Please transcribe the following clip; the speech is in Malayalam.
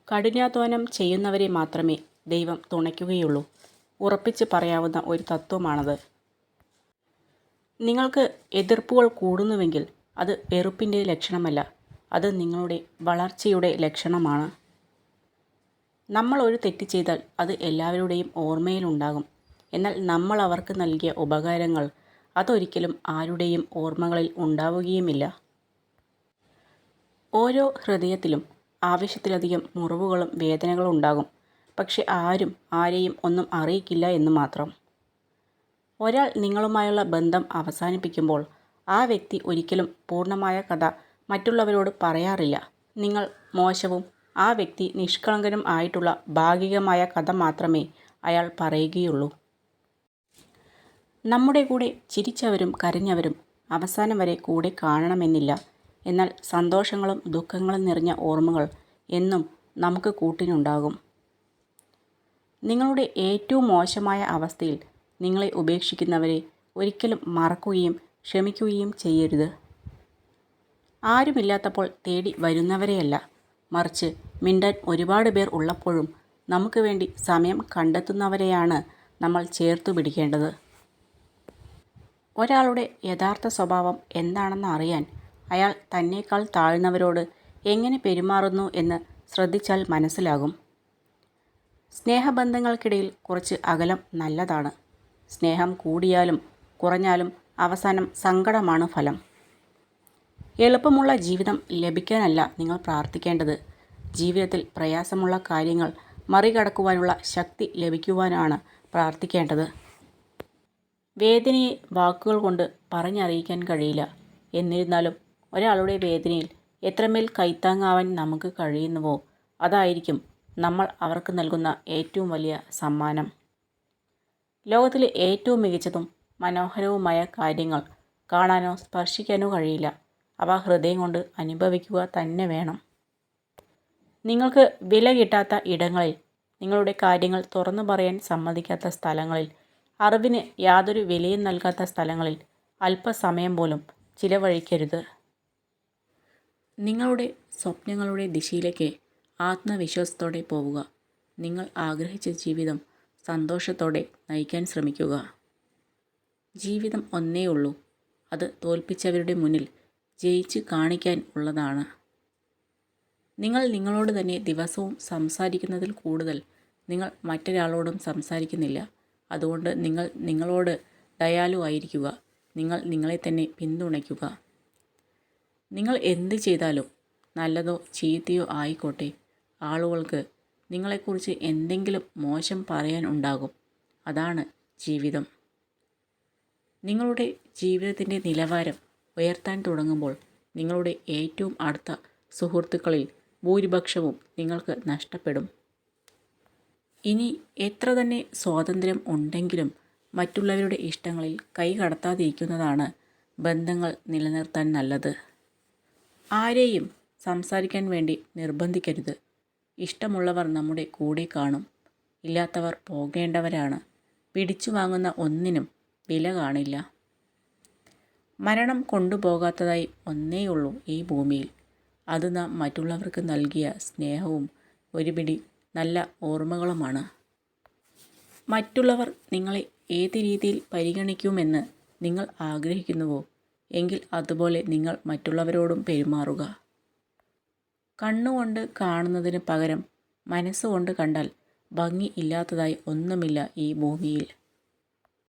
കഠിനാധ്വാനം ചെയ്യുന്നവരെ മാത്രമേ ദൈവം തുണയ്ക്കുകയുള്ളൂ. ഉറപ്പിച്ച് പറയാവുന്ന ഒരു തത്വമാണത്. നിങ്ങൾക്ക് എതിർപ്പുകൾ കൂടുന്നുവെങ്കിൽ അത് വെറുപ്പിൻ്റെ ലക്ഷണമല്ല, അത് നിങ്ങളുടെ വളർച്ചയുടെ ലക്ഷണമാണ്. നമ്മൾ ഒരു തെറ്റ് ചെയ്താൽ അത് എല്ലാവരുടെയും ഓർമ്മയിലുണ്ടാകും. എന്നാൽ നമ്മൾ അവർക്ക് നൽകിയ ഉപകാരങ്ങൾ അതൊരിക്കലും ആരുടെയും ഓർമ്മകളിൽ ഉണ്ടാവുകയുമില്ല. ഓരോ ഹൃദയത്തിലും ആവശ്യത്തിലധികം മുറിവുകളും വേദനകളും ഉണ്ടാകും. പക്ഷെ ആരും ആരെയും ഒന്നും അറിയിക്കില്ല എന്ന് മാത്രം. ഒരാൾ നിങ്ങളുമായുള്ള ബന്ധം അവസാനിപ്പിക്കുമ്പോൾ ആ വ്യക്തി ഒരിക്കലും പൂർണ്ണമായ കഥ മറ്റുള്ളവരോട് പറയാറില്ല. നിങ്ങൾ മോശവും ആ വ്യക്തി നിഷ്കളങ്കനും ആയിട്ടുള്ള ഭാഗികമായ കഥ മാത്രമേ അയാൾ പറയുകയുള്ളൂ. നമ്മുടെ കൂടെ ചിരിച്ചവരും കരഞ്ഞവരും അവസാനം വരെ കൂടെ കാണണമെന്നില്ല. എന്നാൽ സന്തോഷങ്ങളും ദുഃഖങ്ങളും നിറഞ്ഞ ഓർമ്മകൾ എന്നും നമുക്ക് കൂട്ടിനുണ്ടാകും. നിങ്ങളുടെ ഏറ്റവും മോശമായ അവസ്ഥയിൽ നിങ്ങളെ ഉപേക്ഷിക്കുന്നവരെ ഒരിക്കലും മറക്കുകയും ക്ഷമിക്കുകയും ചെയ്യരുത്. ആരുമില്ലാത്തപ്പോൾ തേടി വരുന്നവരെയല്ല, മറിച്ച് മിണ്ടാൻ ഒരുപാട് പേർ ഉള്ളപ്പോഴും നമുക്ക് വേണ്ടി സമയം കണ്ടെത്തുന്നവരെയാണ് നമ്മൾ ചേർത്തു പിടിക്കേണ്ടത്. ഒരാളുടെ യഥാർത്ഥ സ്വഭാവം എന്താണെന്ന് അറിയാൻ അയാൾ തന്നേക്കാൾ താഴ്ന്നവരോട് എങ്ങനെ പെരുമാറുന്നു എന്ന് ശ്രദ്ധിച്ചാൽ മനസ്സിലാകും. സ്നേഹബന്ധങ്ങൾക്കിടയിൽ കുറച്ച് അകലം നല്ലതാണ്. സ്നേഹം കൂടിയാലും കുറഞ്ഞാലും അവസാനം സങ്കടമാണ് ഫലം. എളുപ്പമുള്ള ജീവിതം ലഭിക്കാനല്ല നിങ്ങൾ പ്രാർത്ഥിക്കേണ്ടത്. ജീവിതത്തിൽ പ്രയാസമുള്ള കാര്യങ്ങൾ മറികടക്കുവാനുള്ള ശക്തി ലഭിക്കുവാനാണ് പ്രാർത്ഥിക്കേണ്ടത്. വേദനയെ വാക്കുകൾ കൊണ്ട് പറഞ്ഞറിയിക്കാൻ കഴിയില്ല. എന്നിരുന്നാലും ഒരാളുടെ വേദനയിൽ എത്രമേൽ കൈത്താങ്ങാവാൻ നമുക്ക് കഴിയുന്നുവോ അതായിരിക്കും നമ്മൾ അവർക്ക് നൽകുന്ന ഏറ്റവും വലിയ സമ്മാനം. ലോകത്തിലെ ഏറ്റവും മികച്ചതും മനോഹരവുമായ കാര്യങ്ങൾ കാണാനോ സ്പർശിക്കാനോ കഴിയില്ല. അവ ഹൃദയം കൊണ്ട് അനുഭവിക്കുക തന്നെ വേണം. നിങ്ങൾക്ക് വില കിട്ടാത്ത ഇടങ്ങളിൽ, നിങ്ങളുടെ കാര്യങ്ങൾ തുറന്നു പറയാൻ സമ്മതിക്കാത്ത സ്ഥലങ്ങളിൽ, അറിവിന് യാതൊരു വിലയും നൽകാത്ത സ്ഥലങ്ങളിൽ അല്പസമയം പോലും ചിലവഴിക്കരുത്. നിങ്ങളുടെ സ്വപ്നങ്ങളുടെ ദിശയിലേക്ക് ആത്മവിശ്വാസത്തോടെ പോവുക. നിങ്ങൾ ആഗ്രഹിച്ച ജീവിതം സന്തോഷത്തോടെ നയിക്കാൻ ശ്രമിക്കുക. ജീവിതം ഒന്നേ ഉള്ളൂ. അത് തോൽപ്പിച്ചവരുടെ മുന്നിൽ ജയിച്ച് കാണിക്കാൻ ഉള്ളതാണ്. നിങ്ങൾ നിങ്ങളോട് തന്നെ ദിവസവും സംസാരിക്കുന്നതിൽ കൂടുതൽ നിങ്ങൾ മറ്റൊരാളോടും സംസാരിക്കുന്നില്ല. അതുകൊണ്ട് നിങ്ങൾ നിങ്ങളോട് ദയാലുവായിരിക്കുക. നിങ്ങൾ നിങ്ങളെ തന്നെ പിന്തുണയ്ക്കുക. നിങ്ങൾ എന്ത് ചെയ്താലും, നല്ലതോ ചീത്തയോ ആയിക്കോട്ടെ, ആളുകൾക്ക് നിങ്ങളെക്കുറിച്ച് എന്തെങ്കിലും മോശം പറയാൻ ഉണ്ടാകും. അതാണ് ജീവിതം. നിങ്ങളുടെ ജീവിതത്തിൻ്റെ നിലവാരം ഉയർത്താൻ തുടങ്ങുമ്പോൾ നിങ്ങളുടെ ഏറ്റവും അടുത്ത സുഹൃത്തുക്കളിൽ ഭൂരിപക്ഷവും നിങ്ങൾക്ക് നഷ്ടപ്പെടും. ഇനി എത്ര തന്നെ സ്വാതന്ത്ര്യം ഉണ്ടെങ്കിലും മറ്റുള്ളവരുടെ ഇഷ്ടങ്ങളിൽ കൈ കടത്താതിരിക്കുന്നതാണ് ബന്ധങ്ങൾ നിലനിർത്താൻ നല്ലത്. ആരെയും സംസാരിക്കാൻ വേണ്ടി നിർബന്ധിക്കരുത്. ഇഷ്ടമുള്ളവർ നമ്മുടെ കൂടെ കാണും. ഇല്ലാത്തവർ പോകേണ്ടവരാണ്. പിടിച്ചു വാങ്ങുന്ന ഒന്നിനും വില കാണില്ല. മരണം കൊണ്ടുപോകാത്തതായി ഒന്നേയുള്ളൂ ഈ ഭൂമിയിൽ. അത് നാം മറ്റുള്ളവർക്ക് നൽകിയ സ്നേഹവും ഒരു പിടി നല്ല ഓർമ്മകളുമാണ്. മറ്റുള്ളവർ നിങ്ങളെ ഏത് രീതിയിൽ പരിഗണിക്കുമെന്ന് നിങ്ങൾ ആഗ്രഹിക്കുന്നുവോ എങ്കിൽ അതുപോലെ നിങ്ങൾ മറ്റുള്ളവരോടും പെരുമാറുക. കണ്ണുകൊണ്ട് കാണുന്നതിന് പകരം മനസ്സുകൊണ്ട് കണ്ടാൽ ഭംഗി ഇല്ലാത്തതായി ഒന്നുമില്ല ഈ ഭൂമിയിൽ.